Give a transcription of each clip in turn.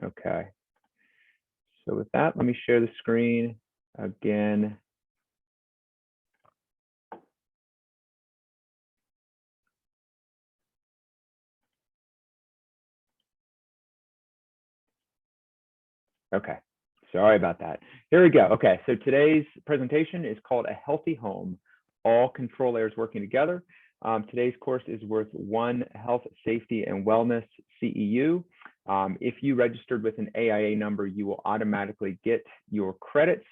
Okay. So with that, let me share the screen again. Okay, sorry about that. Here we go. Okay, so today's presentation is called A Healthy Home, All Control Layers Working Together. Today's course is worth 1 Health, Safety, and Wellness CEU. If you registered with an AIA number, you will automatically get your credits.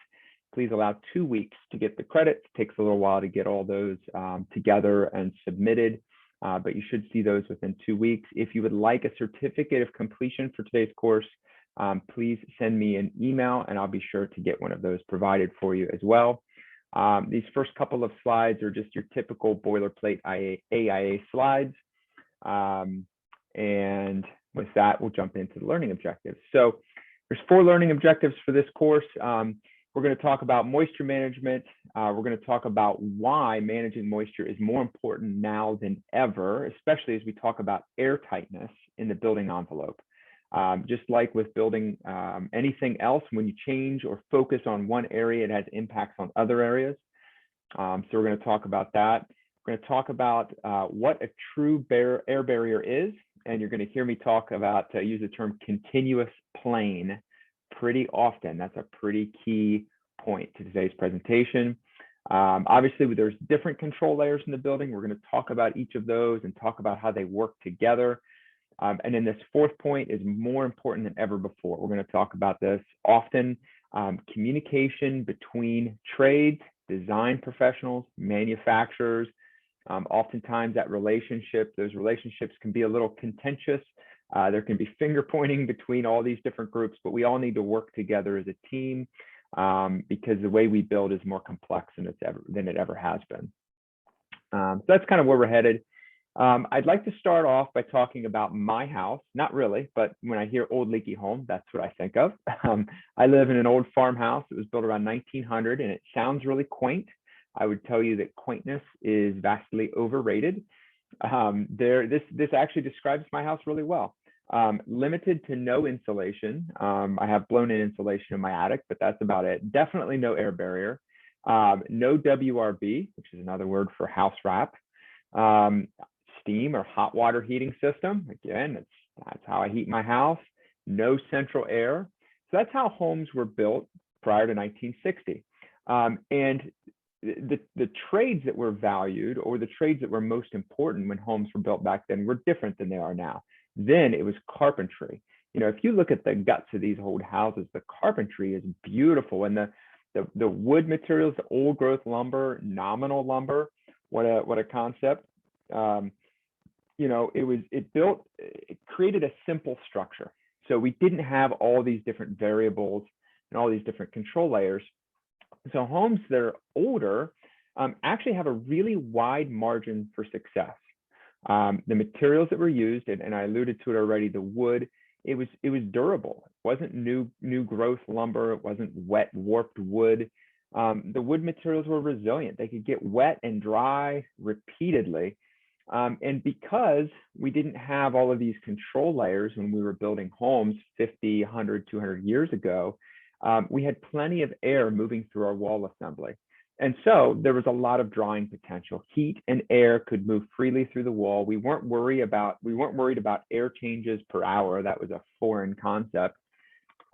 Please allow 2 weeks to get the credits. It takes a little while to get all those together and submitted, but you should see those within 2 weeks. If you would like a certificate of completion for today's course, please send me an email and I'll be sure to get one of those provided for you as well. These first couple of slides are just your typical boilerplate AIA slides. And with that, we'll jump into the learning objectives. So there's 4 learning objectives for this course. We're going to talk about moisture management. We're going to talk about why managing moisture is more important now than ever, especially as we talk about air tightness in the building envelope. Just like with building anything else, when you change or focus on one area, it has impacts on other areas. So we're going to talk about that. We're going to talk about what a true air barrier is, and you're going to hear me talk about, use the term continuous plane pretty often. That's a pretty key point to today's presentation. Obviously, there's different control layers in the building. We're going to talk about each of those and talk about how they work together. And then this 4th point is more important than ever before. We're going to talk about this often. Communication between trades, design professionals, manufacturers. Oftentimes those relationships can be a little contentious. There can be finger pointing between all these different groups, but we all need to work together as a team because the way we build is more complex than it ever has been. So that's kind of where we're headed. I'd like to start off by talking about my house. Not really, but when I hear old leaky home, that's what I think of. I live in an old farmhouse. It was built around 1900, and it sounds really quaint. I would tell you that quaintness is vastly overrated. This actually describes my house really well. Limited to no insulation. I have blown-in insulation in my attic, but that's about it. Definitely no air barrier. No WRB, which is another word for house wrap. Steam or hot water heating system. Again, that's how I heat my house. No central air. So that's how homes were built prior to 1960. And the trades that were valued, or the trades that were most important when homes were built back then, were different than they are now. Then it was carpentry. You know, if you look at the guts of these old houses, the carpentry is beautiful, and the wood materials, the old growth lumber, nominal lumber. What a concept. You know, it created a simple structure. So we didn't have all these different variables and all these different control layers. So homes that are older actually have a really wide margin for success. The materials that were used, and I alluded to it already, the wood, it was durable. It wasn't new growth lumber. It wasn't wet, warped wood. The wood materials were resilient. They could get wet and dry repeatedly. And because we didn't have all of these control layers when we were building homes 50, 100, 200 years ago, we had plenty of air moving through our wall assembly. And so there was a lot of drying potential. Heat and air could move freely through the wall. We weren't worried about air changes per hour. That was a foreign concept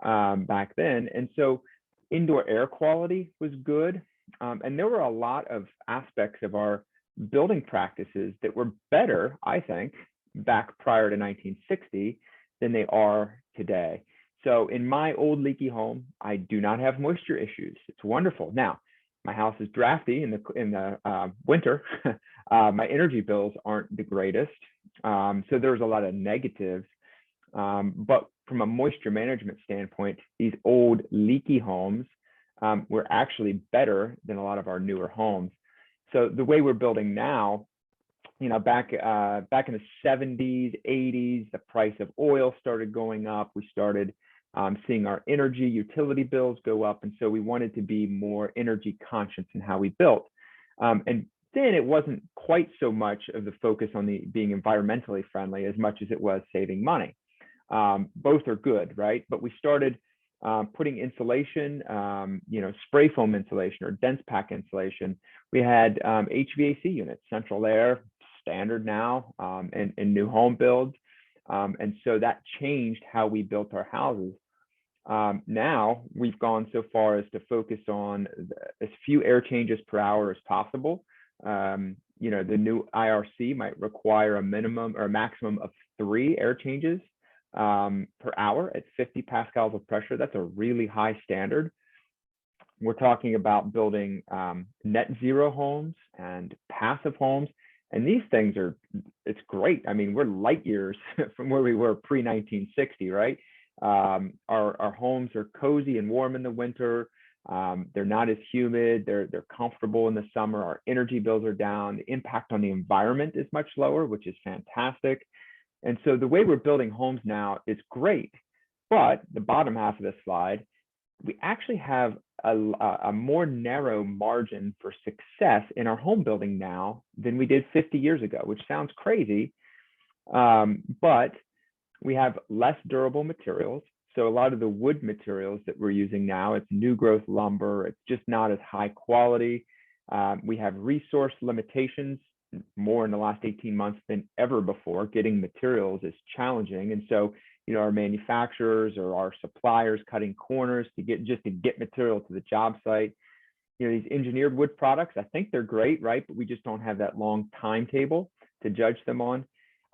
back then. And so indoor air quality was good. And there were a lot of aspects of our building practices that were better, I think, back prior to 1960 than they are today. So in my old leaky home, I do not have moisture issues. It's wonderful. Now, my house is drafty in the winter. My energy bills aren't the greatest. So there's a lot of negatives. But from a moisture management standpoint, these old leaky homes were actually better than a lot of our newer homes. So the way we're building now, you know, back in the 70s, 80s, the price of oil started going up. We started seeing our energy utility bills go up. And so we wanted to be more energy conscious in how we built. And then it wasn't quite so much of the focus on being environmentally friendly as much as it was saving money. Both are good, right? But we started putting insulation, spray foam insulation or dense pack insulation. We had HVAC units, central air, standard now in new home builds. And so that changed how we built our houses. Now we've gone so far as to focus on as few air changes per hour as possible. The new IRC might require a minimum or a maximum of 3 air changes per hour at 50 pascals of pressure. That's a really high standard. We're talking about building net zero homes and passive homes. And these things it's great. I mean, we're light years from where we were pre-1960, right? Our homes are cozy and warm in the winter. They're not as humid. They're comfortable in the summer. Our energy bills are down. The impact on the environment is much lower, which is fantastic. And so the way we're building homes now is great. But the bottom half of this slide, we actually have a more narrow margin for success in our home building now than we did 50 years ago, which sounds crazy. But we have less durable materials. So a lot of the wood materials that we're using now, it's new growth lumber. It's just not as high quality. We have resource limitations more in the last 18 months than ever before. Getting materials is challenging. And so, our manufacturers or our suppliers cutting corners to get material to the job site. These engineered wood products, I think they're great, right? But we just don't have that long timetable to judge them on.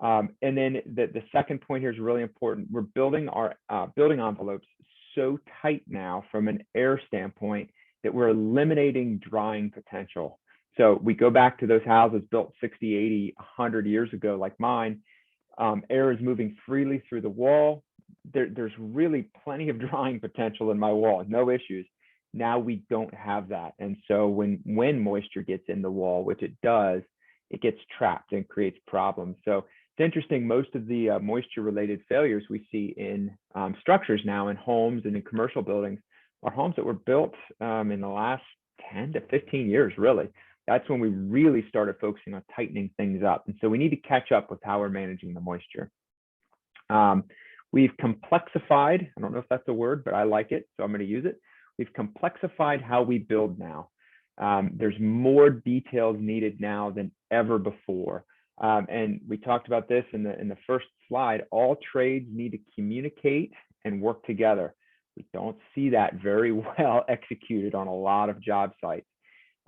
And then the second point here is really important. We're building our building envelopes so tight now from an air standpoint that we're eliminating drying potential. So we go back to those houses built 60, 80, 100 years ago, like mine. Air is moving freely through the wall. There's really plenty of drying potential in my wall, no issues. Now we don't have that. And so when moisture gets in the wall, which it does, it gets trapped and creates problems. So it's interesting, most of the moisture-related failures we see in structures now, in homes and in commercial buildings, are homes that were built in the last 10 to 15 years, really. That's when we really started focusing on tightening things up. And so we need to catch up with how we're managing the moisture. We've complexified, I don't know if that's a word, but I like it, so I'm going to use it. We've complexified how we build now. There's more details needed now than ever before. And we talked about this in the first slide. All trades need to communicate and work together. We don't see that very well executed on a lot of job sites.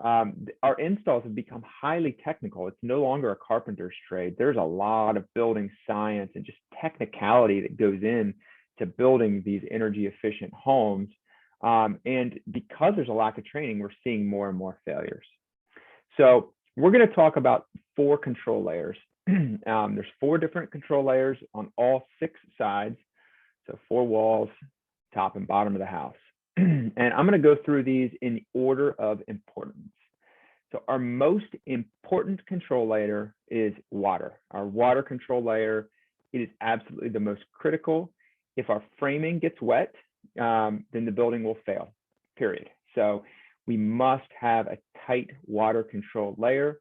Our installs have become highly technical. It's no longer a carpenter's trade. There's a lot of building science and just technicality that goes in to building these energy efficient homes. And because there's a lack of training, we're seeing more and more failures. So we're going to talk about 4 control layers. There's 4 different control layers on all 6 sides. So 4 walls, top and bottom of the house. And I'm going to go through these in order of importance. So our most important control layer is water. Our water control layer, it is absolutely the most critical. If our framing gets wet, then the building will fail, period. So we must have a tight water control layer.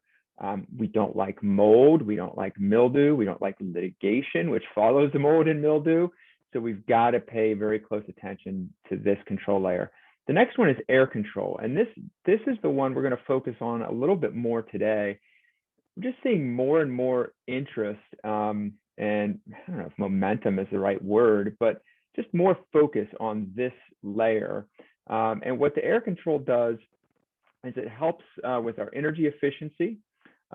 We don't like mold, we don't like mildew, we don't like litigation, which follows the mold and mildew. So we've got to pay very close attention to this control layer. The next one is air control. And this is the one we're going to focus on a little bit more today. We're just seeing more and more interest, and I don't know if momentum is the right word, but just more focus on this layer. And what the air control does is it helps with our energy efficiency.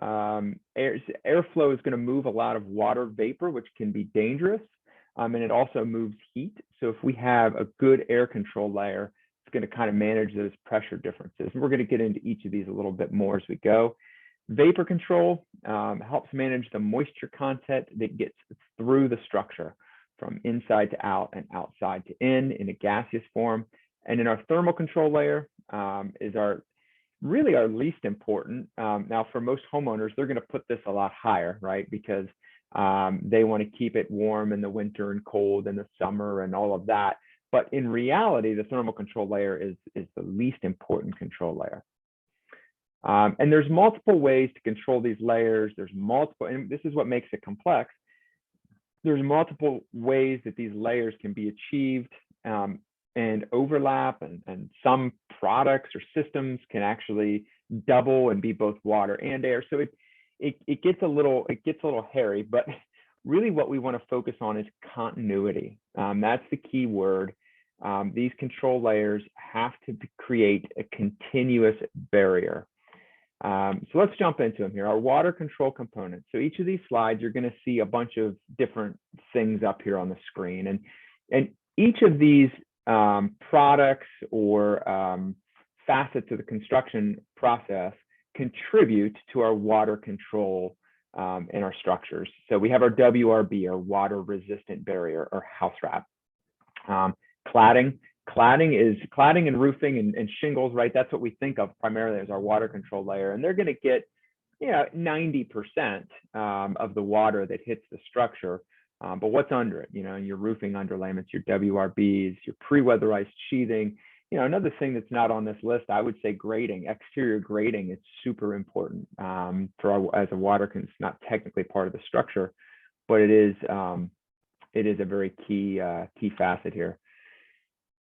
Airflow is going to move a lot of water vapor, which can be dangerous. And it also moves heat. So if we have a good air control layer, it's going to kind of manage those pressure differences. And we're going to get into each of these a little bit more as we go. Vapor control helps manage the moisture content that gets through the structure from inside to out and outside to in a gaseous form. And then our thermal control layer is really our least important. Now, for most homeowners, they're going to put this a lot higher, right? Because they want to keep it warm in the winter and cold in the summer and all of that. But in reality, the thermal control layer is the least important control layer. And there's multiple ways to control these layers. There's multiple, and this is what makes it complex. there's multiple ways that these layers can be achieved, and overlap, and some products or systems can actually double and be both water and air. So it gets a little hairy, but really what we want to focus on is continuity. That's the key word. These control layers have to create a continuous barrier. So let's jump into them here. Our water control components. So each of these slides, you're going to see a bunch of different things up here on the screen. And each of these products or facets of the construction process contribute to our water control in our structures. So we have our WRB, our water resistant barrier, or house wrap. Cladding and roofing and shingles, right? That's what we think of primarily as our water control layer. And they're going to get, 90% of the water that hits the structure. But what's under it? Your roofing underlayments, your WRBs, your pre-weatherized sheathing. Another thing that's not on this list, I would say grading, exterior grading. It's super important as a water, it's not technically part of the structure, but it is a very key facet here.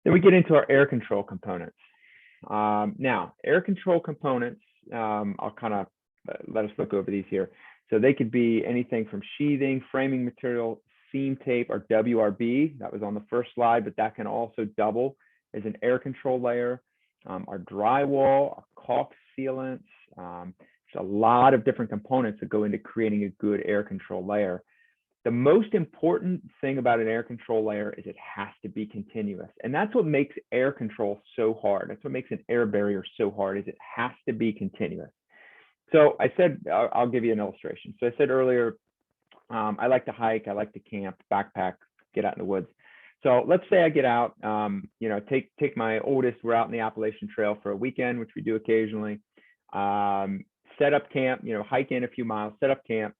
Then we get into our air control components. Now, air control components, I'll kind of let us look over these here. So they could be anything from sheathing, framing material, seam tape, or WRB. That was on the first slide, but that can also double as an air control layer. Our drywall, our caulk sealants. There's a lot of different components that go into creating a good air control layer. The most important thing about an air control layer is it has to be continuous. And that's what makes air control so hard. That's what makes an air barrier so hard, is it has to be continuous. So I said, I'll give you an illustration. So I said earlier, I like to hike, I like to camp, backpack, get out in the woods. So let's say I get out, take my oldest, we're out in the Appalachian Trail for a weekend, which we do occasionally, set up camp, hike in a few miles, set up camp,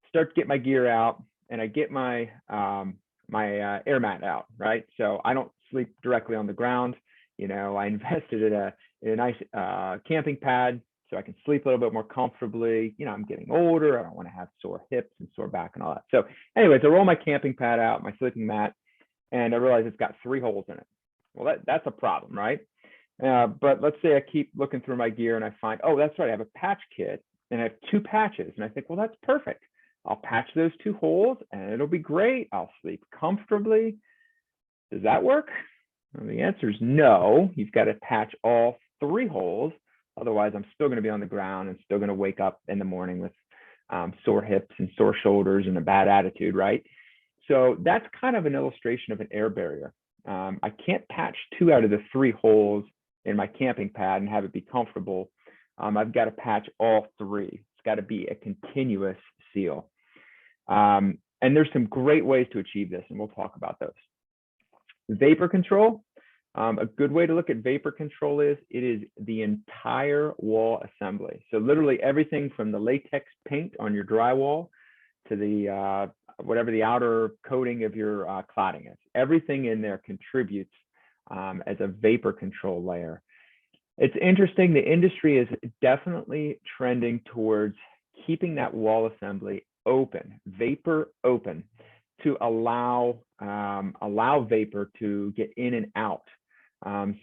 start to get my gear out, and I get my air mat out, right? So I don't sleep directly on the ground. I invested in a nice camping pad so I can sleep a little bit more comfortably. I'm getting older. I don't want to have sore hips and sore back and all that. So anyways, I roll my camping pad out, my sleeping mat, and I realize it's got 3 holes in it. Well, that's a problem, right? But let's say I keep looking through my gear and I find, oh, that's right, I have a patch kit and I have 2 patches. And I think, well, that's perfect. I'll patch those 2 holes and it'll be great. I'll sleep comfortably. Does that work? Well, the answer is no. You've got to patch all 3 holes. Otherwise, I'm still going to be on the ground and still going to wake up in the morning with sore hips and sore shoulders and a bad attitude, right? So that's kind of an illustration of an air barrier. I can't patch 2 out of the 3 holes in my camping pad and have it be comfortable. I've got to patch all 3. It's got to be a continuous seal. And there's some great ways to achieve this, and we'll talk about those. Vapor control. A good way to look at vapor control is it is the entire wall assembly. So literally everything from the latex paint on your drywall to the whatever the outer coating of your cladding is. Everything in there contributes as a vapor control layer. It's interesting, the industry is definitely trending towards keeping that wall assembly open, vapor open, to allow vapor to get in and out.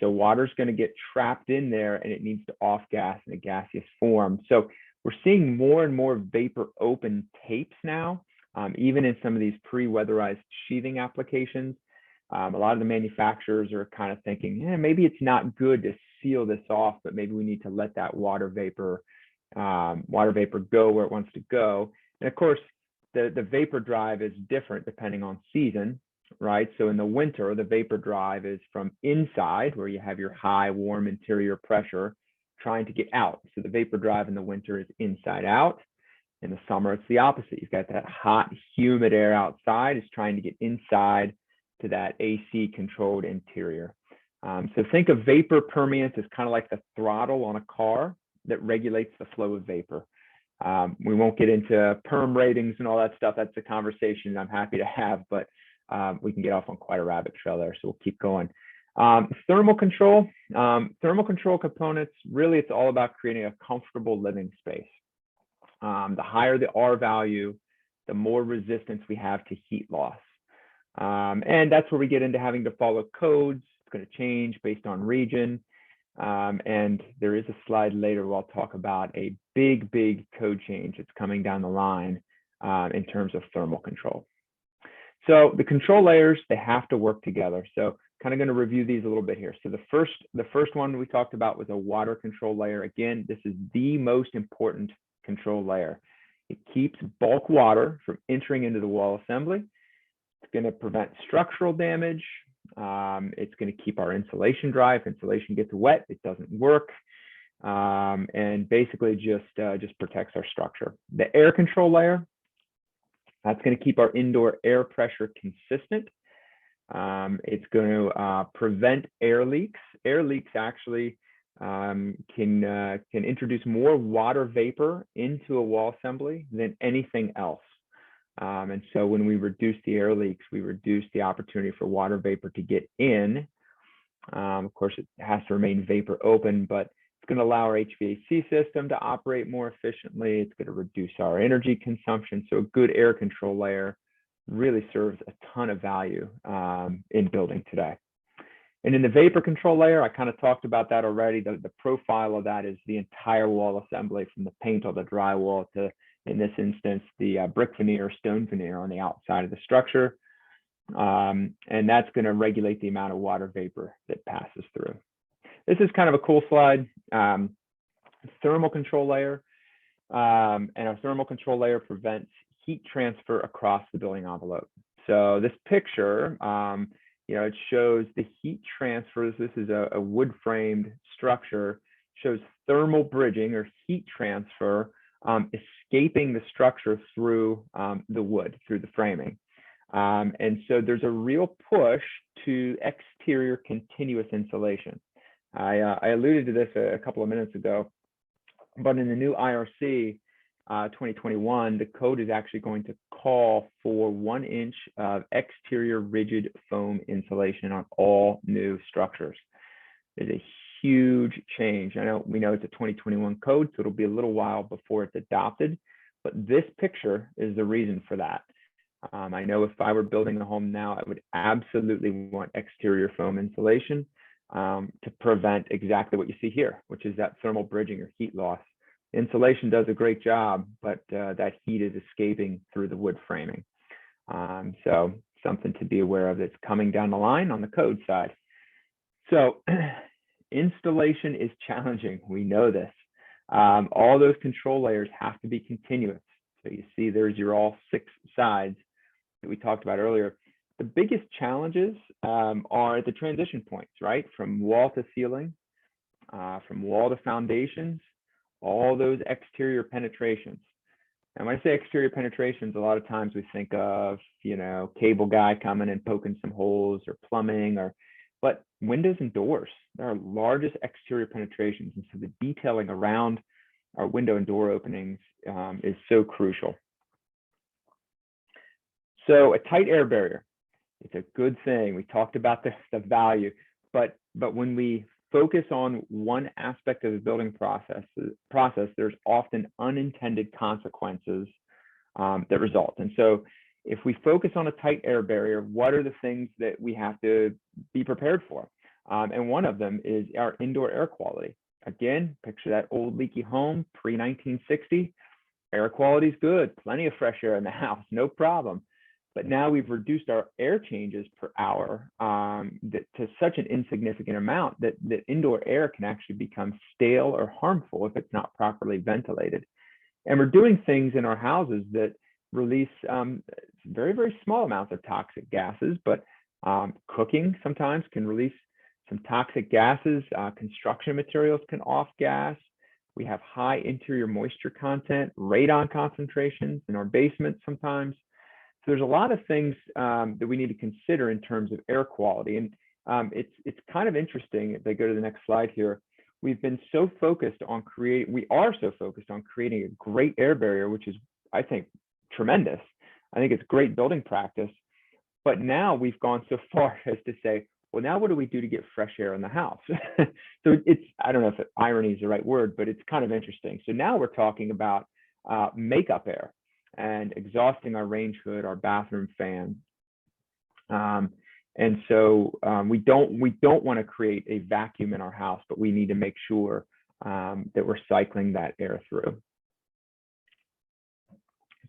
So water's going to get trapped in there and it needs to off gas in a gaseous form. So we're seeing more and more vapor open tapes now, even in some of these pre-weatherized sheathing applications. A lot of the manufacturers are kind of thinking, maybe it's not good to seal this off, but maybe we need to let that water vapor go where it wants to go. And of course, the vapor drive is different depending on season, right? So in the winter, the vapor drive is from inside, where you have your high, warm interior pressure trying to get out. So the vapor drive in the winter is inside out. In the summer, it's the opposite. You've got that hot, humid air outside is trying to get inside to that AC controlled interior. So think of vapor permeance as kind of like the throttle on a car that regulates the flow of vapor. We won't get into perm ratings and all that stuff. That's a conversation I'm happy to have, but we can get off on quite a rabbit trail there, so we'll keep going. Thermal control. Thermal control components, really it's all about creating a comfortable living space. The higher the R value, the more resistance we have to heat loss. And that's where we get into having to follow codes. It's going to change based on region. And there is a slide later where I'll talk about a big code change that's coming down the line in terms of thermal control. So the control layers, they have to work together. So kind of going to review these a little bit here. So the first one we talked about was a water control layer. Again, this is the most important control layer. It keeps bulk water from entering into the wall assembly. It's going to prevent structural damage. It's going to keep our insulation dry. If insulation gets wet, it doesn't work. And basically just protects our structure. The air control layer, that's going to keep our indoor air pressure consistent. It's going to prevent air leaks. Air leaks actually can introduce more water vapor into a wall assembly than anything else. And so when we reduce the air leaks, we reduce the opportunity for water vapor to get in. Of course, it has to remain vapor open, but it's going to allow our HVAC system to operate more efficiently. It's going to reduce our energy consumption. So a good air control layer really serves a ton of value in building today. And in the vapor control layer, I kind of talked about that already. The profile of that is the entire wall assembly, from the paint or the drywall to, in this instance, the brick veneer, stone veneer on the outside of the structure. And that's going to regulate the amount of water vapor that passes through. This is kind of a cool slide. Thermal control layer. And our thermal control layer prevents heat transfer across the building envelope. So this picture, it shows the heat transfers. This is a wood framed structure, shows thermal bridging or heat transfer escaping the structure through the wood, through the framing. And so there's a real push to exterior continuous insulation. I alluded to this a couple of minutes ago, but in the new IRC 2021, the code is actually going to call for 1 inch of exterior rigid foam insulation on all new structures. It's a huge change. We know it's a 2021 code, so it'll be a little while before it's adopted, but this picture is the reason for that. I know if I were building a home now, I would absolutely want exterior foam insulation to prevent exactly what you see here, which is that thermal bridging or heat loss. Insulation does a great job, but that heat is escaping through the wood framing. So something to be aware of that's coming down the line on the code side. So installation is challenging. We know this. All those control layers have to be continuous. So you see there's your all 6 sides that we talked about earlier. The biggest challenges are the transition points, right? From wall to ceiling, from wall to foundations, all those exterior penetrations. And when I say exterior penetrations, a lot of times we think of, cable guy coming and poking some holes, or plumbing, but windows and doors, they're our largest exterior penetrations. And so the detailing around our window and door openings is so crucial. So a tight air barrier, it's a good thing. We talked about the value, but when we focus on one aspect of the building process, there's often unintended consequences that result. And so if we focus on a tight air barrier, what are the things that we have to be prepared for? And one of them is our indoor air quality. Again, picture that old leaky home pre-1960. Air quality is good, plenty of fresh air in the house, no problem. But now we've reduced our air changes per hour to such an insignificant amount that indoor air can actually become stale or harmful if it's not properly ventilated. And we're doing things in our houses that release very small amounts of toxic gases, but cooking sometimes can release some toxic gases. Construction materials can off gas. We have high interior moisture content, radon concentrations in our basements sometimes. So there's a lot of things that we need to consider in terms of air quality. And it's kind of interesting, if I go to the next slide here, we are so focused on creating a great air barrier, which is, I think, tremendous. I think it's great building practice. But now we've gone so far as to say, well, now what do we do to get fresh air in the house? So I don't know if irony is the right word, but it's kind of interesting. So now we're talking about makeup air. and exhausting our range hood, our bathroom fan. And so we don't want to create a vacuum in our house, but we need to make sure that we're cycling that air through.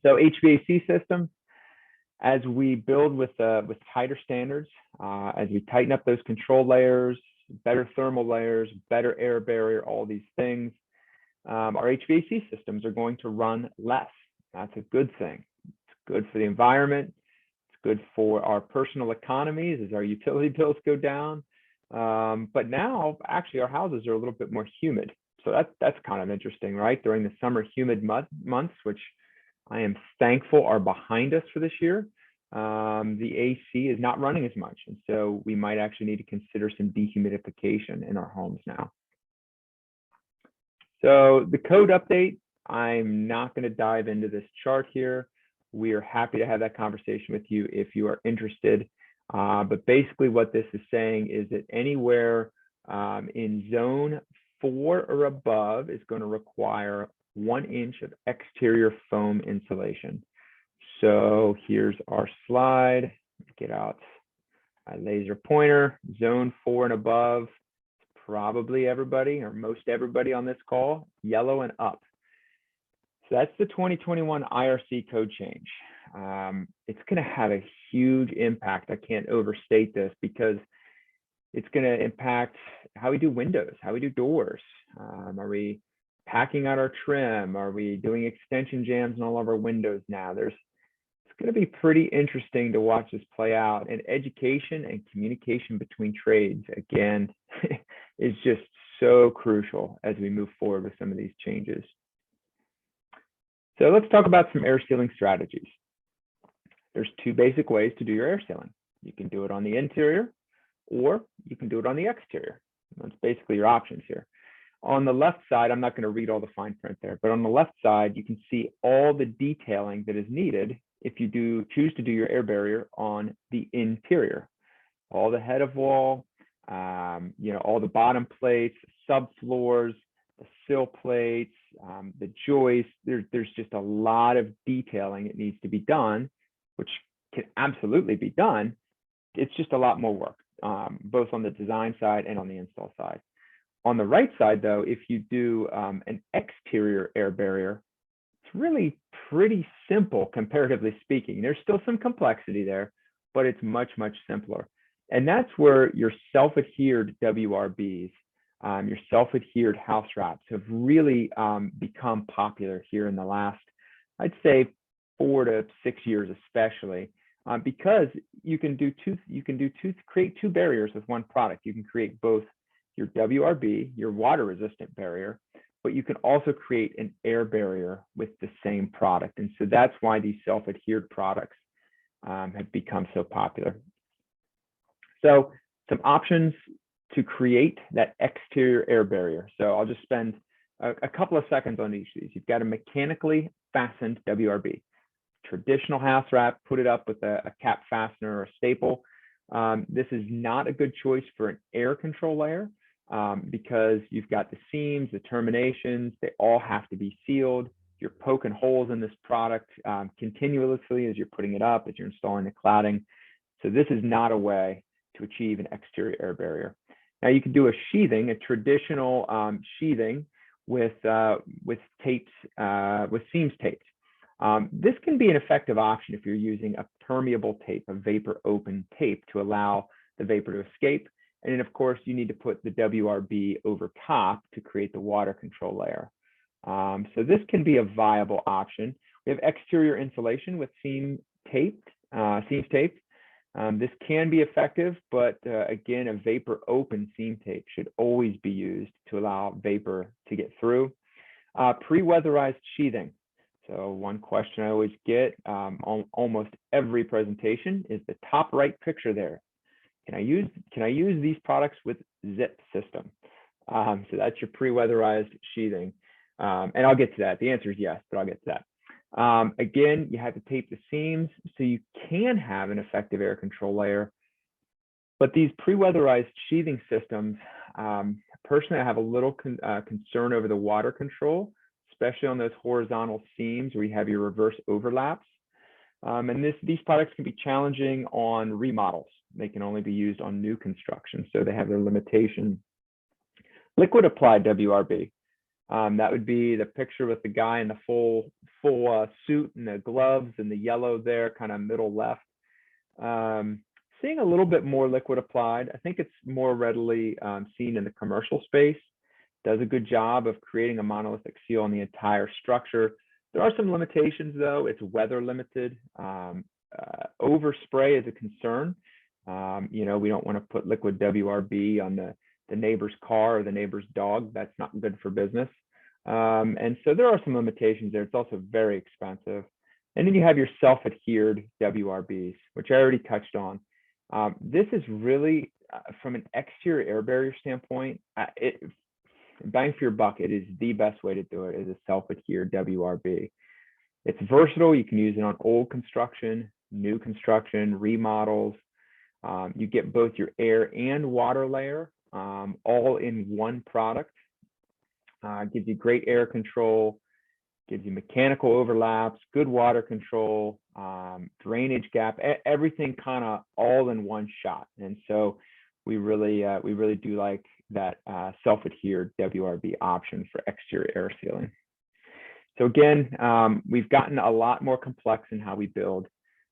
So HVAC systems, as we build with tighter standards, as we tighten up those control layers, better thermal layers, better air barrier, all these things, our HVAC systems are going to run less. That's a good thing. It's good for the environment. It's good for our personal economies as our utility bills go down. But now, actually, our houses are a little bit more humid. So that's kind of interesting, right? During the summer humid months, which I am thankful are behind us for this year, the AC is not running as much. And so we might actually need to consider some dehumidification in our homes now. So the code update, I'm not going to dive into this chart here. We are happy to have that conversation with you if you are interested. But basically what this is saying is that anywhere in zone 4 or above is going to require 1 inch of exterior foam insulation. So here's our slide. Get out my laser pointer. Zone 4 and above, probably everybody or most everybody on this call, yellow and up. So that's the 2021 IRC code change. It's going to have a huge impact. I can't overstate this because it's going to impact how we do windows, how we do doors. Are we packing out our trim? Are we doing extension jams in all of our windows now? It's going to be pretty interesting to watch this play out. And education and communication between trades, again, is just so crucial as we move forward with some of these changes. So let's talk about some air sealing strategies. There's 2 basic ways to do your air sealing. You can do it on the interior, or you can do it on the exterior. That's basically your options here. On the left side, I'm not going to read all the fine print there, but on the left side, you can see all the detailing that is needed if you choose to do your air barrier on the interior. All the head of wall, all the bottom plates, subfloors, the sill plates, the joists. There's just a lot of detailing that needs to be done, which can absolutely be done. It's just a lot more work, both on the design side and on the install side. On the right side, though, if you do an exterior air barrier, it's really pretty simple, comparatively speaking. There's still some complexity there, but it's much, much simpler. And that's where your self-adhered WRBs, your self-adhered house wraps have really become popular here in the last, I'd say, 4 to 6 years, especially, because you can create 2 barriers with one product. You can create both your WRB, your water-resistant barrier, but you can also create an air barrier with the same product. And so that's why these self-adhered products have become so popular. So some options to create that exterior air barrier. So I'll just spend a couple of seconds on each of these. You've got a mechanically fastened WRB. Traditional house wrap, put it up with a cap fastener or a staple. This is not a good choice for an air control layer because you've got the seams, the terminations, they all have to be sealed. You're poking holes in this product continuously as you're putting it up, as you're installing the cladding. So this is not a way to achieve an exterior air barrier. Now you can do a sheathing, a traditional sheathing with tapes, with seams taped. This can be an effective option if you're using a permeable tape, a vapor open tape to allow the vapor to escape. And then of course you need to put the WRB over top to create the water control layer. So this can be a viable option. We have exterior insulation with seams taped. This can be effective, but again, a vapor open seam tape should always be used to allow vapor to get through. Pre-weatherized sheathing. So one question I always get on almost every presentation is the top right picture there. Can I use these products with zip system? So that's your pre-weatherized sheathing. And I'll get to that. The answer is yes, but I'll get to that. Again, you have to tape the seams so you can have an effective air control layer. But these pre-weatherized sheathing systems, personally, I have a little concern over the water control, especially on those horizontal seams where you have your reverse overlaps. And these products can be challenging on remodels. They can only be used on new construction, so they have their limitation. Liquid applied WRB. That would be the picture with the guy in the full suit and the gloves and the yellow there, kind of middle left. Seeing a little bit more liquid applied. I think it's more readily seen in the commercial space. Does a good job of creating a monolithic seal on the entire structure. There are some limitations though. It's weather limited. Overspray is a concern. We don't want to put liquid WRB on the neighbor's car or the neighbor's dog. That's not good for business. And so there are some limitations there. It's also very expensive. And then you have your self-adhered WRBs, which I already touched on. This is really, from an exterior air barrier standpoint, bang for your buck, it is the best way to do it, is a self-adhered WRB. It's versatile. You can use it on old construction, new construction, remodels. You get both your air and water layer all in one product. Gives you great air control, gives you mechanical overlaps, good water control, drainage gap, everything kind of all in one shot. And so we really do like that self-adhered WRB option for exterior air sealing. So again, we've gotten a lot more complex in how we build.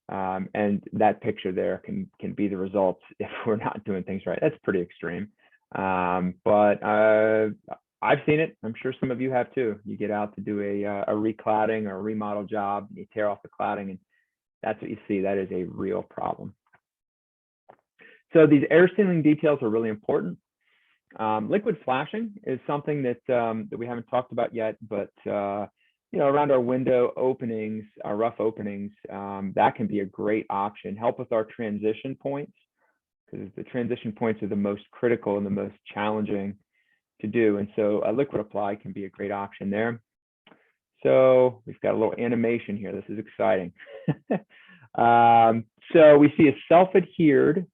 And that picture there can be the results if we're not doing things right. That's pretty extreme. But I've seen it. I'm sure some of you have too. You get out to do a recladding or a remodel job, and you tear off the cladding, and that's what you see. That is a real problem. So these air sealing details are really important. Liquid flashing is something that we haven't talked about yet, but around our window openings, our rough openings, that can be a great option. Help with our transition points, because the transition points are the most critical and the most challenging to do. And so a liquid apply can be a great option there. So we've got a little animation here. This is exciting. So we see a self-adhered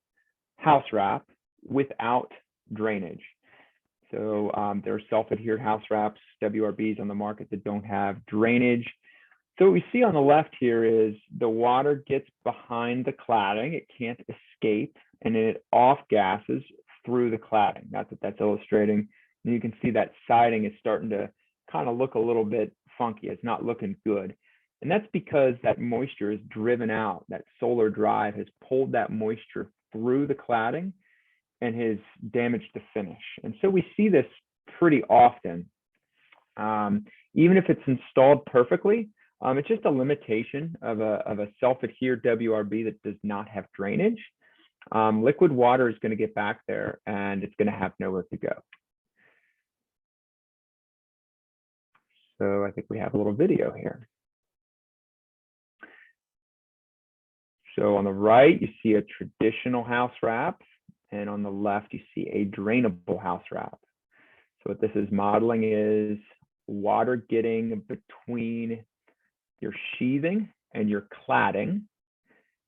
house wrap without drainage. So there are self-adhered house wraps, WRBs on the market that don't have drainage. So what we see on the left here is the water gets behind the cladding. It can't escape, and then it off gases through the cladding. That's what that's illustrating. And you can see that siding is starting to kind of look a little bit funky. It's not looking good. And that's because that moisture is driven out. That solar drive has pulled that moisture through the cladding and has damaged the finish. And so we see this pretty often. Even if it's installed perfectly, it's just a limitation of a self-adhered WRB that does not have drainage. Liquid water is going to get back there and it's going to have nowhere to go. So I think we have a little video here. So on the right, you see a traditional house wrap, and on the left, you see a drainable house wrap. So what this is modeling is water getting between your sheathing and your cladding,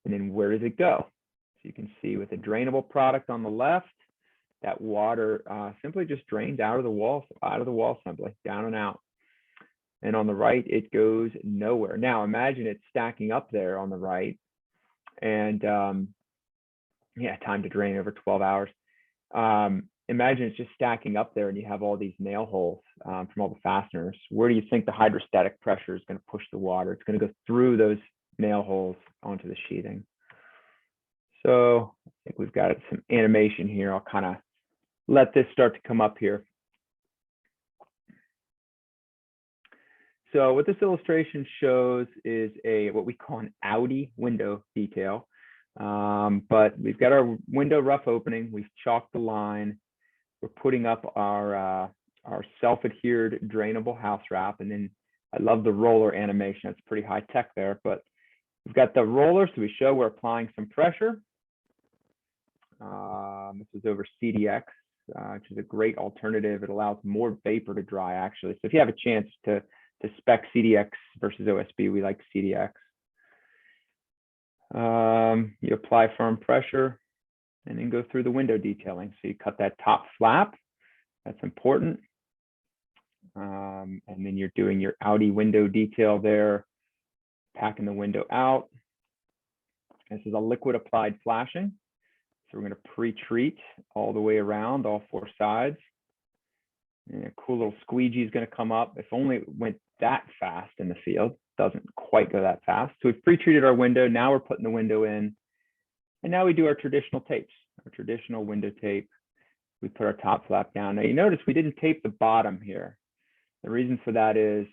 and then where does it go? So you can see with a drainable product on the left, that water simply just drains out of the wall assembly, down and out. And on the right, it goes nowhere. Now imagine it's stacking up there on the right, and time to drain over 12 hours. Imagine it's just stacking up there and you have all these nail holes from all the fasteners. Where do you think the hydrostatic pressure is going to push the water? It's going to go through those nail holes onto the sheathing. So I think we've got some animation here. I'll kind of let this start to come up here. So what this illustration shows is what we call an Audi window detail. But we've got our window rough opening. We've chalked the line. We're putting up our self-adhered drainable house wrap. And then I love the roller animation. It's pretty high tech there, but we've got the roller. So we show we're applying some pressure. This is over CDX, which is a great alternative. It allows more vapor to dry actually. So if you have a chance to spec CDX versus OSB, we like CDX. You apply firm pressure and then go through the window detailing. So you cut that top flap. That's important. And then you're doing your outie window detail there, packing the window out. This is a liquid applied flashing. So we're going to pre-treat all the way around, all four sides. And a cool little squeegee is going to come up. If only it went that fast in the field. Doesn't quite go that fast. So we've pre-treated our window. Now we're putting the window in. And now we do our traditional tapes, our traditional window tape. We put our top flap down. Now you notice we didn't tape the bottom here. The reason for that is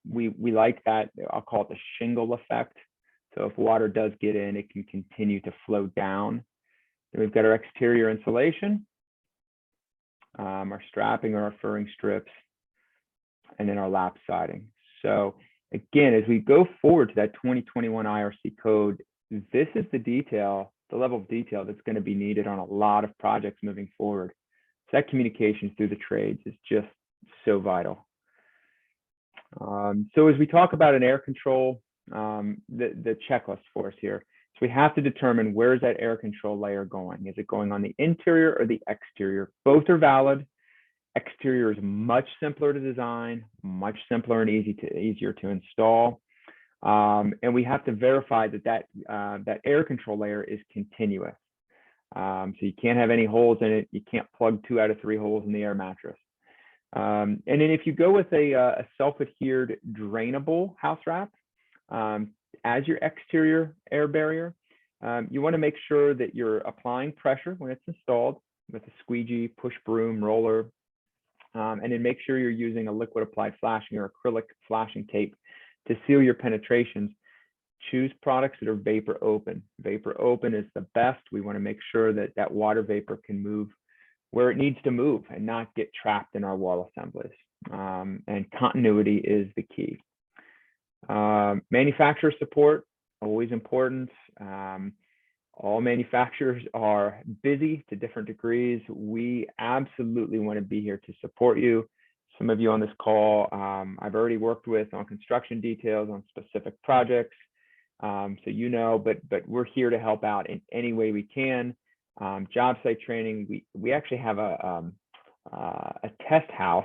we like that, I'll call it the shingle effect. So if water does get in, it can continue to flow down. Then we've got our exterior insulation, our strapping or our furring strips, and then our lap siding. So again, as we go forward to that 2021 IRC code, this is the detail, the level of detail that's going to be needed on a lot of projects moving forward. So that communication through the trades is just so vital. So as we talk about an air control, the checklist for us here. So we have to determine where is that air control layer going? Is it going on the interior or the exterior? Both are valid. Exterior is much simpler to design, much simpler and easier to install. And we have to verify that air control layer is continuous. So you can't have any holes in it. You can't plug 2 out of 3 holes in the air mattress. And then if you go with a self-adhered drainable house wrap as your exterior air barrier, you want to make sure that you're applying pressure when it's installed with a squeegee, push broom, roller, and then make sure you're using a liquid applied flashing or acrylic flashing tape to seal your penetrations. Choose products that are vapor open. Vapor open is the best. We want to make sure that that water vapor can move where it needs to move and not get trapped in our wall assemblies. And continuity is the key. Manufacturer support, always important. All manufacturers are busy to different degrees. We absolutely want to be here to support you. Some of you on this call, I've already worked with on construction details on specific projects. So you know, but we're here to help out in any way we can. Job site training, we actually have a test house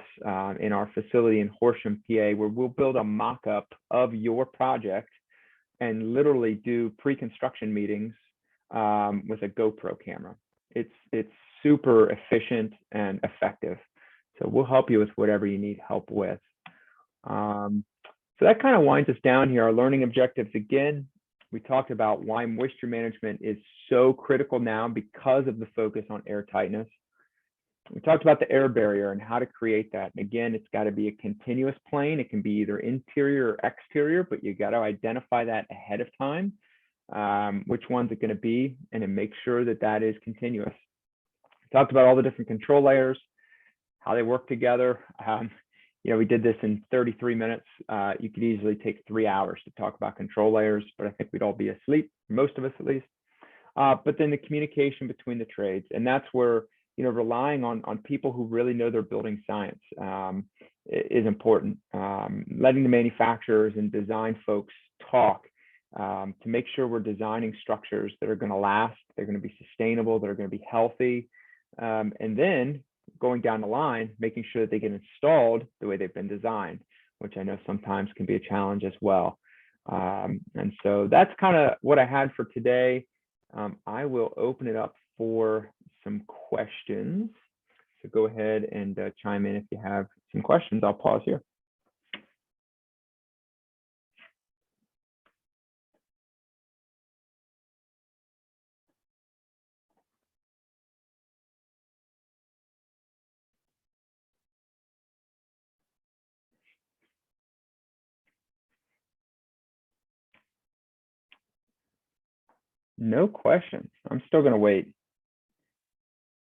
in our facility in Horsham, PA, where we'll build a mock-up of your project and literally do pre-construction meetings with a GoPro camera. It's super efficient and effective. So we'll help you with whatever you need help with. So that kind of winds us down here. Our learning objectives, again, we talked about why moisture management is so critical now because of the focus on air tightness. We talked about the air barrier and how to create that. And again, it's got to be a continuous plane. It can be either interior or exterior, but you got to identify that ahead of time, which one's it going to be, and then make sure that that is continuous. We talked about all the different control layers, how they work together. You know, we did this in 33 minutes. You could easily take 3 hours to talk about control layers, but I think we'd all be asleep, most of us at least. But then the communication between the trades, and that's where, you know, relying on people who really know their building science is important. Letting the manufacturers and design folks talk to make sure we're designing structures that are going to last, they're going to be sustainable, they're going to be healthy, and then going down the line, making sure that they get installed the way they've been designed, which I know sometimes can be a challenge as well. And so that's kind of what I had for today. I will open it up for some questions. So go ahead and chime in if you have some questions. I'll pause here. No questions. I'm still going to wait.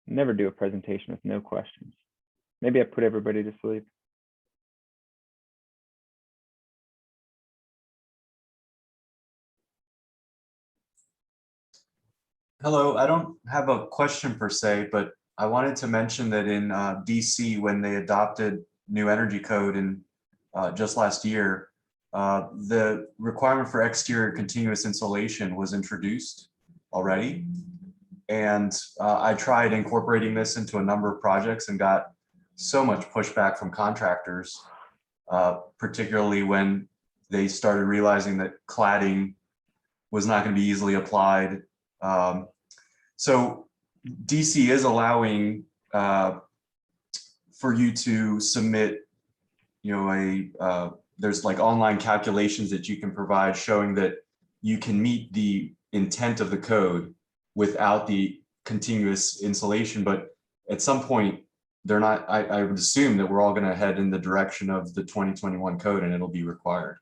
Never do a presentation with no questions. Maybe I put everybody to sleep. Hello, I don't have a question per se, but I wanted to mention that in DC, when they adopted new energy code in just last year, the requirement for exterior continuous insulation was introduced already. And I tried incorporating this into a number of projects and got so much pushback from contractors, particularly when they started realizing that cladding was not going to be easily applied. So DC is allowing for you to submit, there's like online calculations that you can provide showing that you can meet the intent of the code without the continuous insulation. But at some point, they're not, I would assume that we're all going to head in the direction of the 2021 code and it'll be required.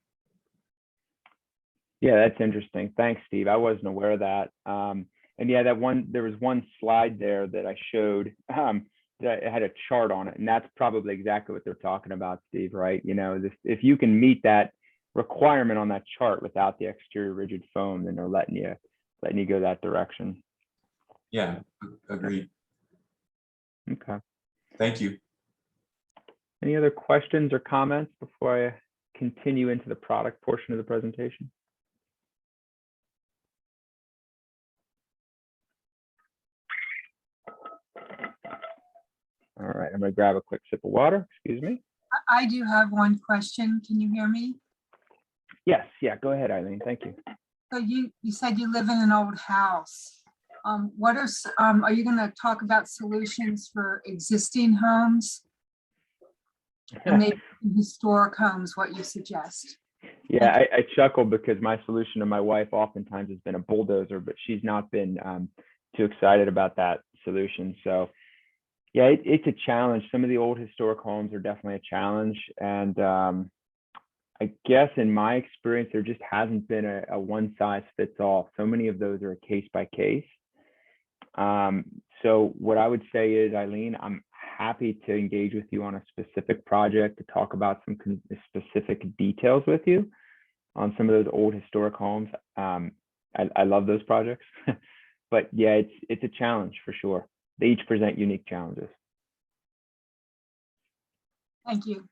Yeah, that's interesting. Thanks, Steve. I wasn't aware of that. And yeah, there was one slide there that I showed that had a chart on it, and that's probably exactly what they're talking about, Steve, right? If you can meet that requirement on that chart without the exterior rigid foam, then they're letting you go that direction. Yeah, agreed. Okay. Thank you. Any other questions or comments before I continue into the product portion of the presentation? All right, I'm going to grab a quick sip of water. Excuse me. I do have one question. Can you hear me? Yes, yeah, go ahead, Eileen. Thank you. So you said you live in an old house. Are you going to talk about solutions for existing homes? And maybe historic homes, what you suggest? Yeah, I chuckle because my solution to my wife oftentimes has been a bulldozer, but she's not been too excited about that solution. So yeah, it's a challenge. Some of the old historic homes are definitely a challenge. And I guess in my experience, there just hasn't been a one size fits all. So many of those are a case by case. So what I would say is, Eileen, I'm happy to engage with you on a specific project to talk about some specific details with you on some of those old historic homes. I love those projects, but yeah, it's a challenge for sure. They each present unique challenges. Thank you.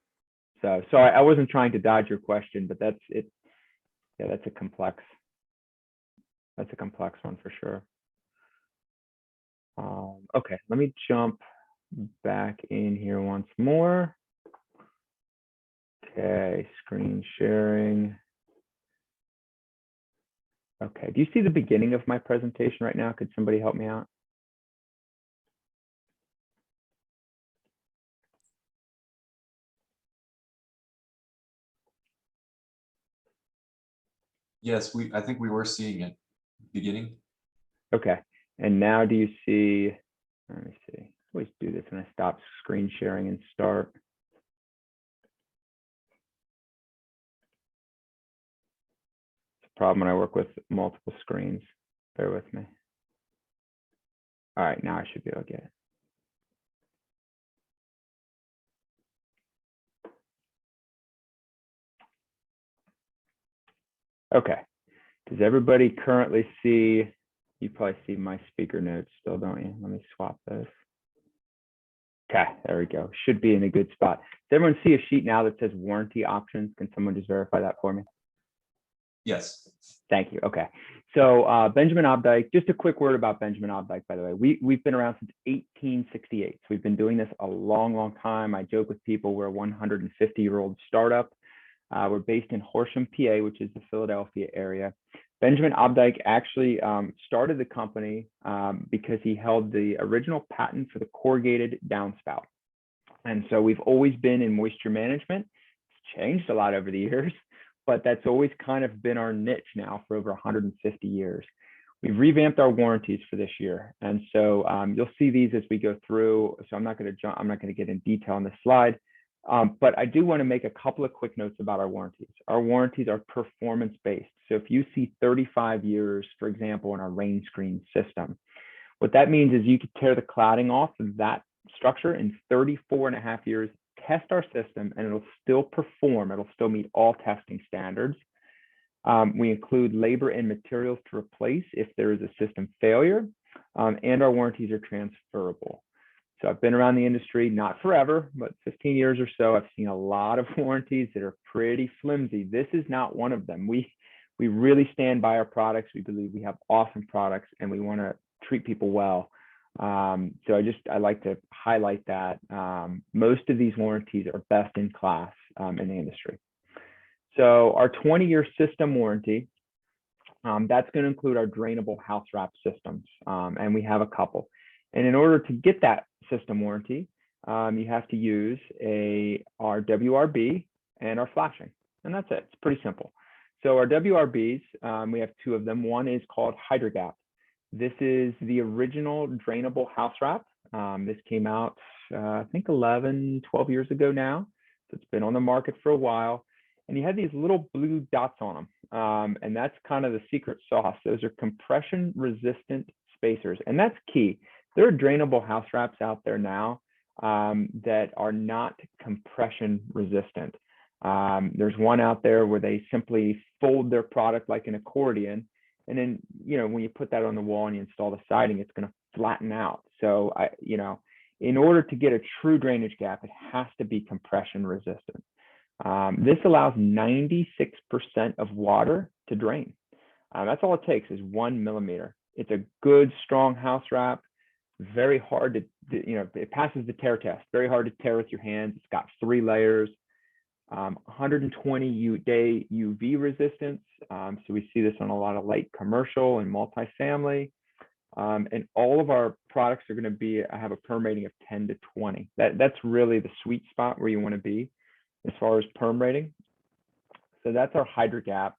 So sorry, I wasn't trying to dodge your question, but that's it. Yeah, that's a complex one for sure. Okay, let me jump back in here once more. Okay, screen sharing. Okay, do you see the beginning of my presentation right now? Could somebody help me out? Yes, I think we were seeing it beginning. Okay, and now do you see, let me see, I always do this when I stop screen sharing and start. It's a problem when I work with multiple screens. Bear with me. All right, now I should be able to get it. Okay, does everybody currently see, you probably see my speaker notes still, don't you? Let me swap those. Okay, there we go. Should be in a good spot. Does everyone see a sheet now that says warranty options? Can someone just verify that for me? Yes. Thank you. Okay. So Benjamin Obdike, just a quick word about Benjamin Obdike, by the way. We've been around since 1868. So we've been doing this a long, long time. I joke with people, we're a 150-year-old startup. We're based in Horsham, PA, which is the Philadelphia area. Benjamin Obdike actually started the company because he held the original patent for the corrugated downspout. And so we've always been in moisture management. It's changed a lot over the years, but that's always kind of been our niche now for over 150 years. We've revamped our warranties for this year. And so you'll see these as we go through. So I'm not going to get in detail on this slide. But I do want to make a couple of quick notes about our warranties. Our warranties are performance-based. So if you see 35 years, for example, in our rain screen system, what that means is you could tear the cladding off of that structure in 34.5 years, test our system, and it'll still perform. It'll still meet all testing standards. We include labor and materials to replace if there is a system failure, and our warranties are transferable. So I've been around the industry, not forever, but 15 years or so. I've seen a lot of warranties that are pretty flimsy. This is not one of them. We really stand by our products. We believe we have awesome products and we want to treat people well. So I like to highlight that most of these warranties are best in class in the industry. So our 20-year system warranty, that's going to include our drainable house wrap systems, and we have a couple. And in order to get that system warranty, you have to use our WRB and our flashing, and that's it. It's pretty simple. So our WRBs, we have two of them. One is called HydroGap. This is the original drainable house wrap. This came out, I think 11, 12 years ago now. So it's been on the market for a while. And you had these little blue dots on them. And that's kind of the secret sauce. Those are compression resistant spacers. And that's key. There are drainable house wraps out there now that are not compression resistant. There's one out there where they simply fold their product like an accordion. And then, when you put that on the wall and you install the siding, it's going to flatten out. So, in order to get a true drainage gap, it has to be compression resistant. This allows 96% of water to drain. That's all it takes is 1 millimeter. It's a good, strong house wrap. Very hard to, it passes the tear test. Very hard to tear with your hands. It's got 3 layers. 120-day UV resistance. So we see this on a lot of light commercial and multifamily. And all of our products are going to have a perm rating of 10 to 20. That's really the sweet spot where you want to be as far as perm rating. So that's our HydroGap.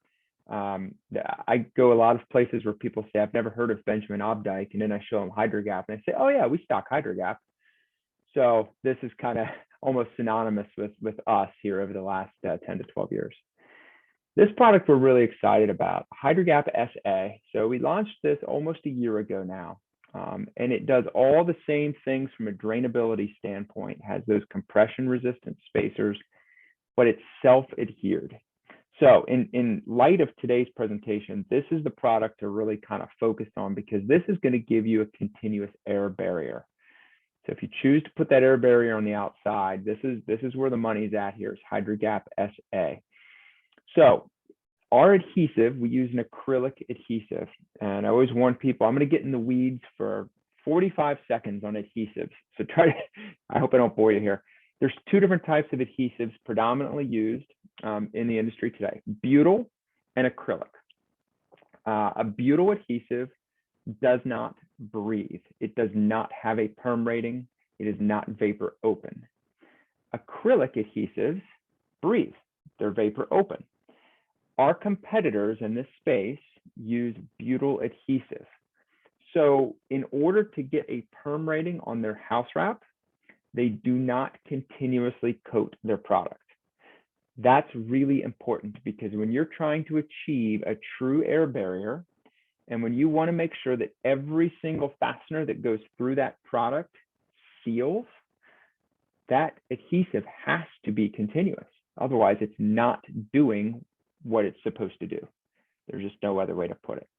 I go a lot of places where people say, I've never heard of Benjamin Obdyke, and then I show them HydroGap, and I say, oh yeah, we stock HydroGap. So this is kind of almost synonymous with us here over the last 10 to 12 years. This product we're really excited about, HydroGap SA. So we launched this almost a year ago now, and it does all the same things from a drainability standpoint. It has those compression resistant spacers, but it's self-adhered. So in light of today's presentation, this is the product to really kind of focus on, because this is going to give you a continuous air barrier. So if you choose to put that air barrier on the outside, this is where the money's at here, is HydroGap SA. So our adhesive, we use an acrylic adhesive. And I always warn people, I'm going to get in the weeds for 45 seconds on adhesives. So I hope I don't bore you here. There's 2 different types of adhesives predominantly used in the industry today, butyl and acrylic. A butyl adhesive does not breathe. It does not have a perm rating. It is not vapor open. Acrylic adhesives breathe. They're vapor open. Our competitors in this space use butyl adhesive. So in order to get a perm rating on their house wrap, they do not continuously coat their product. That's really important, because when you're trying to achieve a true air barrier, and when you want to make sure that every single fastener that goes through that product seals, that adhesive has to be continuous. Otherwise, it's not doing what it's supposed to do. There's just no other way to put it.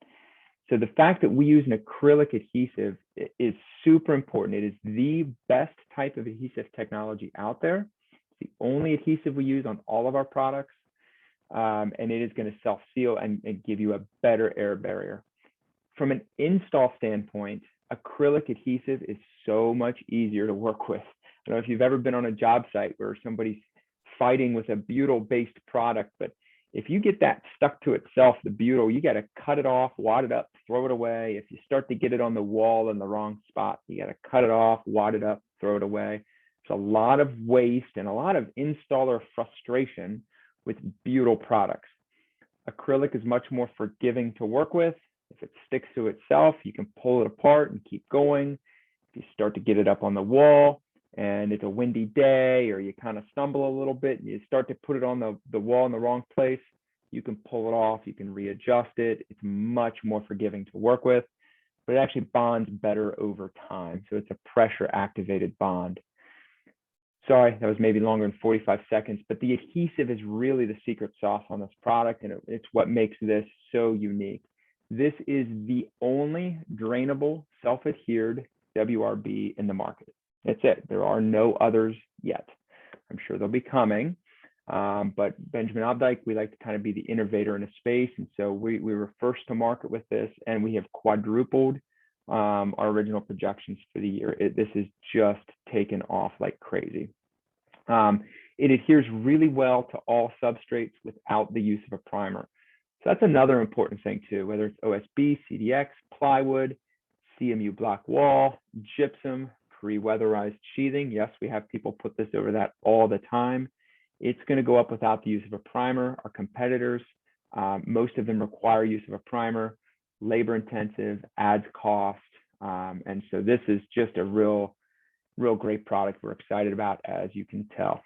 So the fact that we use an acrylic adhesive is super important. It is the best type of adhesive technology out there. It's the only adhesive we use on all of our products. And it is going to self-seal and give you a better air barrier. From an install standpoint, acrylic adhesive is so much easier to work with. I don't know if you've ever been on a job site where somebody's fighting with a butyl-based product, but if you get that stuck to itself, the butyl, you got to cut it off, wad it up, throw it away. If you start to get it on the wall in the wrong spot, you got to cut it off, wad it up, throw it away. It's a lot of waste and a lot of installer frustration with butyl products. Acrylic is much more forgiving to work with. If it sticks to itself, you can pull it apart and keep going. If you start to get it up on the wall and it's a windy day, or you kind of stumble a little bit and you start to put it on the wall in the wrong place, you can pull it off, you can readjust it. It's much more forgiving to work with, but it actually bonds better over time. So it's a pressure activated bond. Sorry, that was maybe longer than 45 seconds, but the adhesive is really the secret sauce on this product, and it's what makes this so unique. This is the only drainable self-adhered WRB in the market. That's it. There are no others yet. I'm sure they'll be coming, but Benjamin Obdyke, we like to kind of be the innovator in a space, and so we were first to market with this, and we have quadrupled our original projections for the year. This is just taken off like crazy. It adheres really well to all substrates without the use of a primer. So that's another important thing too, whether it's OSB, CDX, plywood, CMU block wall, gypsum, pre-weatherized sheathing. Yes, we have people put this over that all the time. It's going to go up without the use of a primer. Our competitors, most of them require use of a primer, labor intensive, adds cost. And so this is just a real great product we're excited about, as you can tell.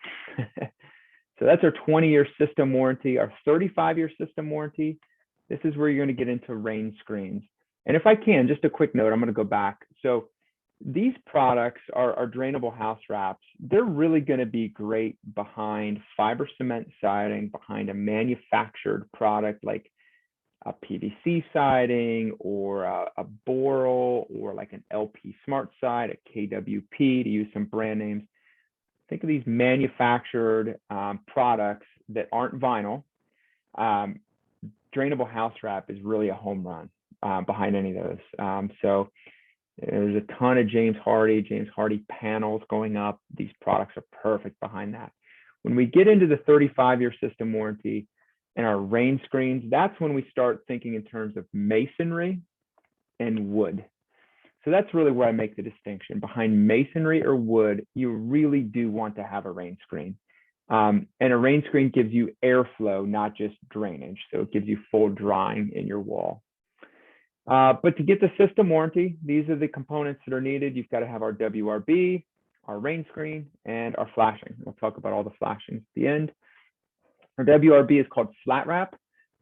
So that's our 20-year system warranty. Our 35-year system warranty, this is where you're going to get into rain screens. And if I can, just a quick note, I'm going to go back. So these products are drainable house wraps. They're really going to be great behind fiber cement siding, behind a manufactured product like a PVC siding or a Boral or like an LP Smart Side, a KWP, to use some brand names. Think of these manufactured products that aren't vinyl. Drainable house wrap is really a home run behind any of those. So there's a ton of James Hardie panels going up. These products are perfect behind that. When we get into the 35-year system warranty and our rain screens, that's when we start thinking in terms of masonry and wood. So that's really where I make the distinction. Behind masonry or wood, you really do want to have a rain screen. And a rain screen gives you airflow, not just drainage. So it gives you full drying in your wall. But to get the system warranty, these are the components that are needed. You've got to have our WRB, our rain screen, and our flashing. We'll talk about all the flashings at the end. Our WRB is called Flat Wrap.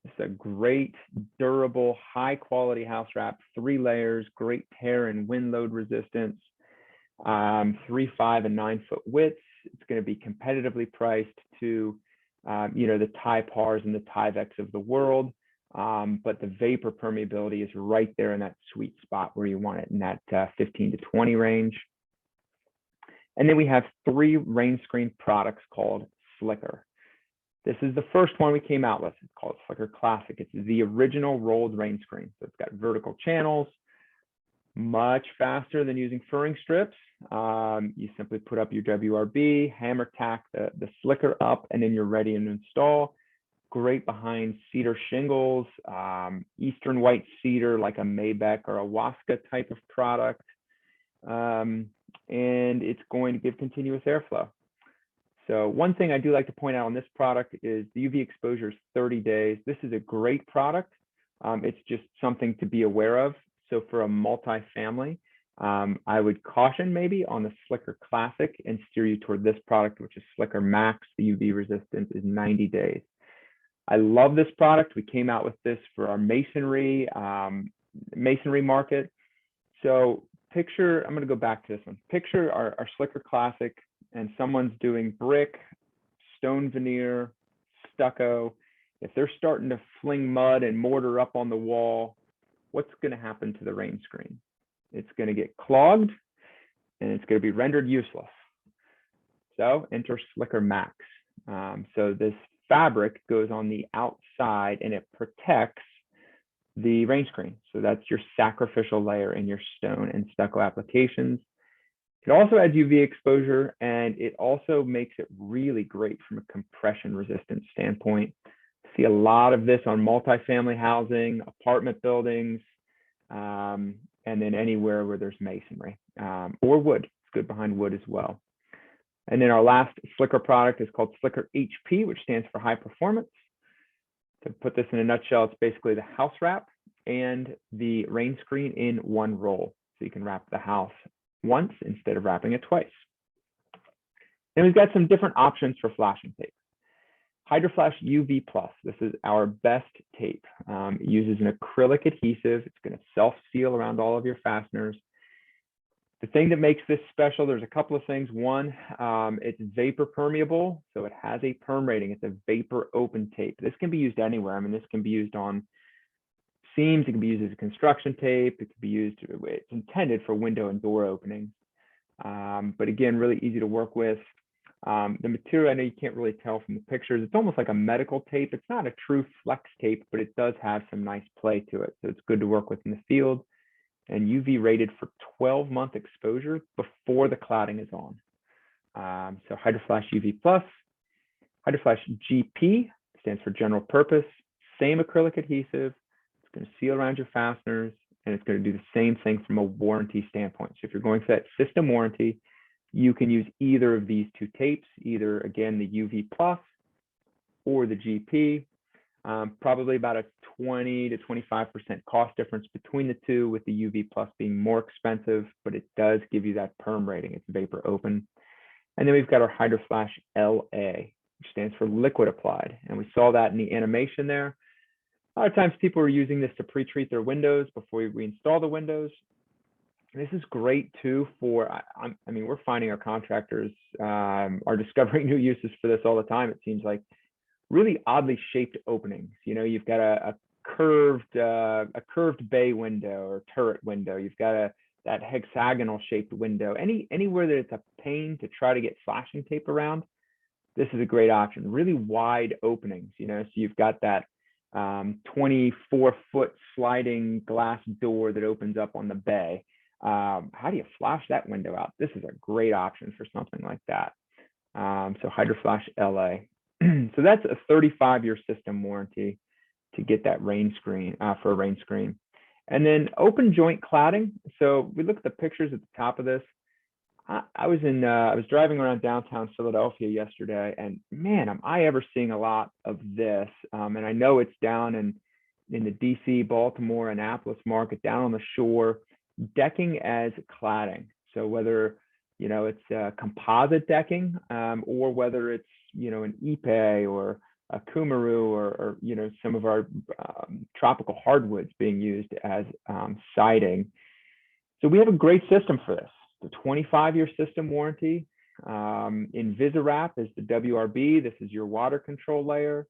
It's a great, durable, high quality house wrap, 3 layers, great tear and wind load resistance, 3, 5, and 9 foot widths. It's going to be competitively priced to, the Typars and the Tyvex of the world. But the vapor permeability is right there in that sweet spot where you want it, in that 15 to 20 range. And then we have 3 rain screen products called Slicker. This is the first one we came out with. It's called Slicker Classic. It's the original rolled rain screen. So it's got vertical channels, much faster than using furring strips. You simply put up your WRB, hammer tack the Slicker up, and then you're ready to install. Great behind cedar shingles, eastern white cedar like a Mabec or a Wasca type of product. And it's going to give continuous airflow. So one thing I do like to point out on this product is the UV exposure is 30 days. This is a great product. It's just something to be aware of. So for a multifamily, I would caution maybe on the Slicker Classic and steer you toward this product, which is Slicker Max. The UV resistance is 90 days. I love this product. We came out with this for our masonry market. So picture, I'm going to go back to this one. Picture our Slicker Classic, and someone's doing brick, stone veneer, stucco. If they're starting to fling mud and mortar up on the wall, what's going to happen to the rain screen? It's going to get clogged and it's going to be rendered useless. So enter Slicker Max. So this fabric goes on the outside and it protects the rain screen. So that's your sacrificial layer in your stone and stucco applications. It also adds UV exposure, and it also makes it really great from a compression resistance standpoint. See a lot of this on multifamily housing, apartment buildings, and then anywhere where there's masonry or wood. It's good behind wood as well. And then our last Slicker product is called Slicker HP, which stands for high performance. To put this in a nutshell, it's basically the house wrap and the rain screen in one roll. So you can wrap the house once instead of wrapping it twice. And we've got some different options for flashing tape. HydroFlash UV Plus. This is our best tape. It uses an acrylic adhesive. It's going to self-seal around all of your fasteners. The thing that makes this special, there's a couple of things. One, it's vapor permeable, so it has a perm rating. It's a vapor open tape. This can be used anywhere. I mean, this can be used on seams. It can be used as a construction tape. It can be used, it's intended for window and door openings. But again, really easy to work with. The material, I know you can't really tell from the pictures. It's almost like a medical tape. It's not a true flex tape, but it does have some nice play to it. So it's good to work with in the field. and UV rated for 12-month exposure before the cladding is on. So HydroFlash UV Plus, HydroFlash GP stands for general purpose, same acrylic adhesive. It's going to seal around your fasteners, and it's going to do the same thing from a warranty standpoint. So if you're going for that system warranty, you can use either of these two tapes, either, again, the UV Plus or the GP. Probably about a 20 to 25% cost difference between the two, with the UV Plus being more expensive, but it does give you that perm rating. It's vapor open. And then we've got our HydroFlash LA, which stands for liquid applied. And we saw that in the animation there. A lot of times people are using this to pre-treat their windows before we install the windows. And this is great too for, I mean, we're finding our contractors are discovering new uses for this all the time. It seems like really oddly shaped openings. You know, you've got a curved bay window or turret window. You've got that hexagonal shaped window. Anywhere that it's a pain to try to get flashing tape around, this is a great option. Really wide openings, you know, so you've got that 24-foot sliding glass door that opens up on the bay. How do you flash that window out? This is a great option for something like that. So HydroFlash LA. So that's a 35-year system warranty to get that rain screen, for a rain screen. And then open joint cladding. So we look at the pictures at the top of this. I was driving around downtown Philadelphia yesterday, and man, am I ever seeing a lot of this. And I know it's down in the DC, Baltimore, Annapolis market, down on the shore, decking as cladding. So whether, you know, it's composite decking, or whether it's, you know, an Ipe or a Kumaru, or you know, some of our tropical hardwoods being used as siding. So we have a great system for this. The 25-year system warranty. Invisorap is the WRB. This is your water control layer.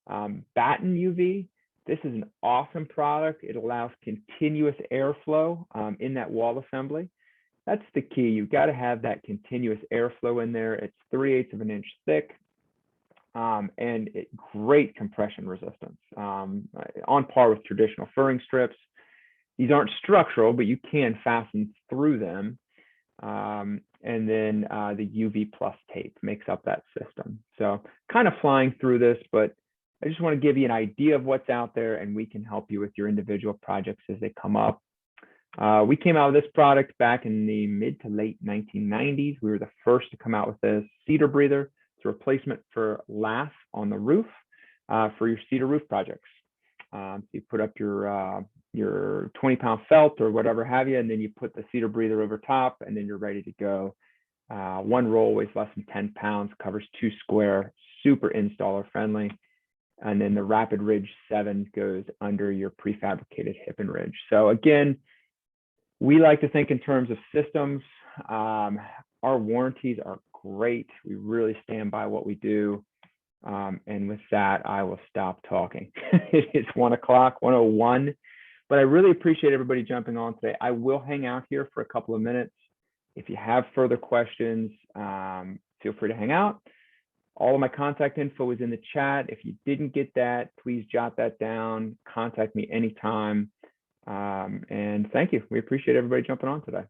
Batten UV. This is an awesome product. It allows continuous airflow in that wall assembly. That's the key. You've got to have that continuous airflow in there. It's 3/8 of an inch thick. And great compression resistance, on par with traditional furring strips. These aren't structural, but you can fasten through them. And then the UV Plus tape makes up that system. So kind of flying through this, but I just want to give you an idea of what's out there, and we can help you with your individual projects as they come up. We came out with this product back in the mid to late 1990s. We were the first to come out with this cedar breather. It's a replacement for lath on the roof for your cedar roof projects. So you put up your 20-pound felt or whatever have you, and then you put the cedar breather over top, and then you're ready to go. One roll weighs less than 10 pounds, covers 2 square, super installer friendly. And then the Rapid Ridge 7 goes under your prefabricated hip and ridge. So again, we like to think in terms of systems. Our warranties are great. We really stand by what we do. And with that, I will stop talking. It is 1 o'clock, 1:01. But I really appreciate everybody jumping on today. I will hang out here for a couple of minutes. If you have further questions, feel free to hang out. All of my contact info is in the chat. If you didn't get that, please jot that down. Contact me anytime. And thank you. We appreciate everybody jumping on today.